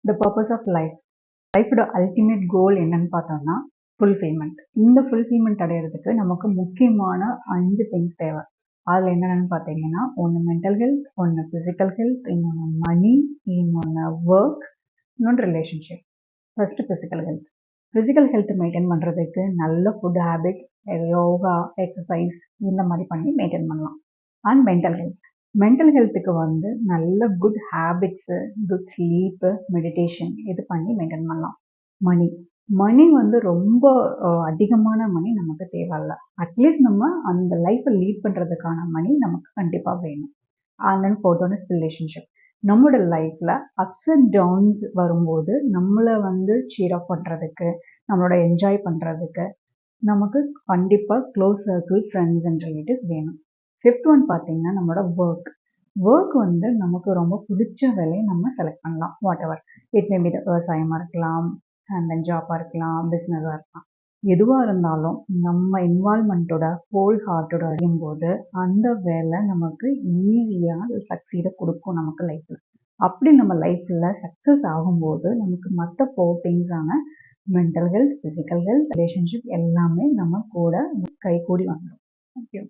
The purpose of life. லைஃபோட ultimate goal என்னன்னு பார்த்தோம்னா ஃபுல்ஃபில்மெண்ட். இந்த ஃபுல்ஃபில்மெண்ட் அடையிறதுக்கு நமக்கு முக்கியமான 5 திங்ஸ் தேவை. அதில் என்னென்னு பார்த்தீங்கன்னா, ஒன்று மென்டல் ஹெல்த், ஒன்று ஃபிசிக்கல் ஹெல்த், இன்னொன்று மணி, இன்னொன்று ஒர்க், இன்னொன்று relationship. First physical health. Physical health maintain பண்ணுறதுக்கு நல்ல ஃபுட் ஹேபிட், யோகா, எக்ஸசைஸ் இந்த மாதிரி பண்ணி மெயின்டைன் பண்ணலாம். And mental health. மென்டல் ஹெல்த்துக்கு வந்து நல்ல good habits, good sleep, meditation இது பண்ணி மெயின்டைன் பண்ணலாம். மணி. மணி வந்து ரொம்ப அதிகமான மணி நமக்கு தேவையில்ல. அட்லீஸ்ட் நம்ம அந்த லைஃப்பை லீட் பண்ணுறதுக்கான மணி நமக்கு கண்டிப்பாக வேணும். And then fourth one is relationship. நம்மளோட லைஃப்பில் அப்ஸ் அண்ட் டவுன்ஸ் வரும்போது நம்மளை வந்து சீர் அப் பண்ணுறதுக்கு, நம்மளோட என்ஜாய் பண்ணுறதுக்கு நமக்கு கண்டிப்பாக close circle, friends and relatives வேணும். ஃபிஃப்த் ஒன் பார்த்தீங்கன்னா நம்மளோட ஒர்க். ஒர்க் வந்து நமக்கு ரொம்ப பிடிச்ச வேலையை நம்ம செலக்ட் பண்ணலாம். Whatever it may be விவசாயமாக இருக்கலாம், அண்ட் தென் ஜாப்பாக இருக்கலாம், பிஸ்னஸாக இருக்கலாம். எதுவாக இருந்தாலும் நம்ம இன்வால்மெண்ட்டோட ஹோல் ஹார்ட்டோட அறியும்போது அந்த வேலை நமக்கு ஈஸியாக சக்சீடை கொடுக்கும் நமக்கு லைஃப்பில். அப்படி நம்ம லைஃப்பில் சக்ஸஸ் ஆகும்போது நமக்கு மற்ற 4 திங்ஸான mental health, physical health, relationship எல்லாமே நம்ம கூட கைகூடி வந்துடும். தேங்க்யூ.